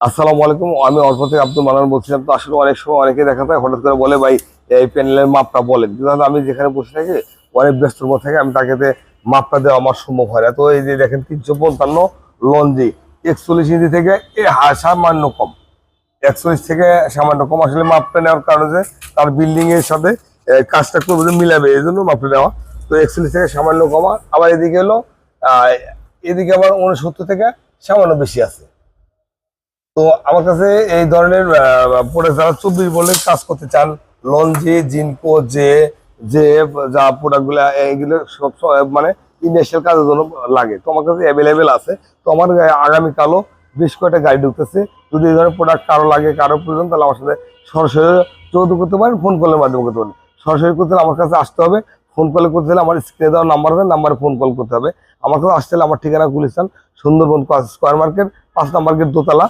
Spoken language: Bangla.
আসসালামু আলাইকুম। আমি অল্প থেকে আব্দুল মান্নান বলছিলাম। তো আসলে অনেক সময় অনেকে দেখা যায় হঠাৎ করে বলে ভাই এই প্যানেলের মাপটা বলেন, কিন্তু আমি যেখানে বসে থাকি অনেক ব্যস্তর মধ্যে থাকে, আমি তাকে মাপটা দেওয়া আমার সম্ভব হয় না। তো এই যে দেখেন 355 লঞ্জি 41 ইঞ্চি থেকে সামান্য কম, 41 থেকে সামান্য কম। আসলে মাপটা নেওয়ার কারণে যে তার বিল্ডিং এর সাথে কাজটা করবে যে মিলাবে, এই জন্য মাপটা নেওয়া। তো 41 থেকে সামান্য কমা। আবার এদিকে হলো আহ এদিকে আবার 69 থেকে সামান্য বেশি আছে। তো আমার কাছে এই ধরনের প্রোডাক্ট যারা 24 ভোল্টের কাজ করতে চান, লঞ্জি, জিনকো, যে যে যা প্রোডাক্ট গুলা এইগুলো সব মানে ইন্ডাস্ট্রিয়াল কাজের জন্য লাগে, তো আমার কাছে অ্যাভেলেবেল আছে। তো আমার আগামীকালও বেশ কয়েকটা গাড়ি ঢুকতেছে। যদি এই ধরনের প্রোডাক্ট কারো লাগে, কারো প্রয়োজন, তাহলে আমার সাথে সরাসরি যোগাযোগ করতে পারেন, ফোন কলের মাধ্যমে করতে পারেন। সরাসরি করতে হলে আমার কাছে আসতে হবে, ফোন কলে করতে হলে আমার স্ক্রিনে দেওয়া নাম্বার আছে, নাম্বারে ফোন কল করতে হবে। আমার কাছে আসতে হলে আমার ঠিকানা গুলিস্তান, সুন্দরবন স্কয়ার মার্কেট, 5 নম্বর গেট, দোতলা।